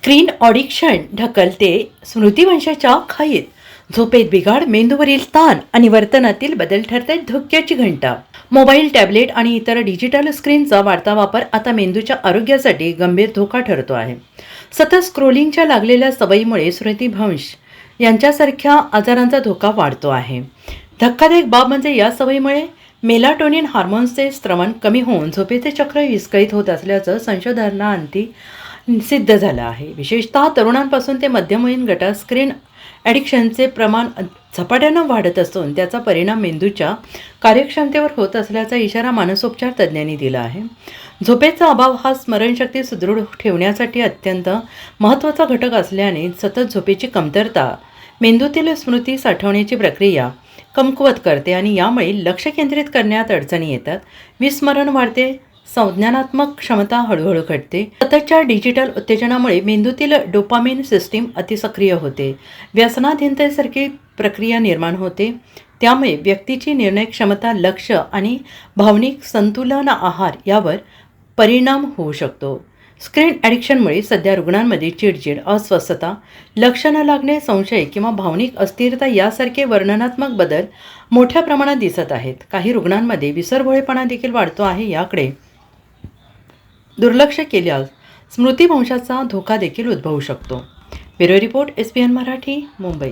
Screen ऑडिक्शन ढकलते स्मृतिवंशाच्या खाईत. झोपेत बिघाड, मेंदूवरील ताण आणि वर्तनातील बदल ठरतायत धोक्याची घंटा. मोबाईल, टॅबलेट आणि इतर डिजिटल स्क्रीनचा वाढता वापर आता मेंदूच्या आरोग्यासाठी गंभीर धोका ठरतो आहे. सतत स्क्रोलिंगच्या लागलेल्या सवयीमुळे स्मृतिभ्रंश यांच्यासारख्या आजारांचा धोका वाढतो आहे. धक्कादायक बाब म्हणजे या सवयीमुळे मेलाटोनिन हार्मोन्सचे स्त्रवण कमी होऊन झोपेचे चक्र विस्कळीत होत असल्याचं संशोधनाअंती सिद्ध झालं आहे. विशेषतः तरुणांपासून ते मध्यमवयीन गटात स्क्रीन ॲडिक्शनचे प्रमाण झपाट्यानं वाढत असून त्याचा परिणाम मेंदूच्या कार्यक्षमतेवर होत असल्याचा इशारा मानसोपचार तज्ज्ञांनी दिला आहे. झोपेचा अभाव हा स्मरणशक्ती सुदृढ ठेवण्यासाठी अत्यंत महत्त्वाचा घटक असल्याने सतत झोपेची कमतरता मेंदूतील स्मृती साठवण्याची प्रक्रिया कमकुवत करते आणि यामुळे लक्ष केंद्रित करण्यात अडचणी येतात. विस्मरण वाढते, संज्ञानात्मक क्षमता हळूहळू घटते. सततच्या डिजिटल उत्तेजनामुळे मेंदूतील डोपामिन सिस्टीम अतिसक्रिय होते. व्यसनाधीनतेसारखी प्रक्रिया निर्माण होते. त्यामुळे व्यक्तीची निर्णय क्षमता, लक्ष आणि भावनिक संतुलन, आहार यावर परिणाम होऊ शकतो. स्क्रीन ॲडिक्शनमुळे सध्या रुग्णांमध्ये चिडचिड, अस्वस्थता, लक्ष न लागणे, संशय किंवा भावनिक अस्थिरता यासारखे वर्णनात्मक बदल मोठ्या प्रमाणात दिसत आहेत. काही रुग्णांमध्ये विसरभोळेपणा देखील वाढतो आहे. याकडे दुर्लक्ष केल्यास स्मृतिभ्रंशाचा धोका देखील उद्भवू शकतो. Bureau report, SBN Marathi, Mumbai.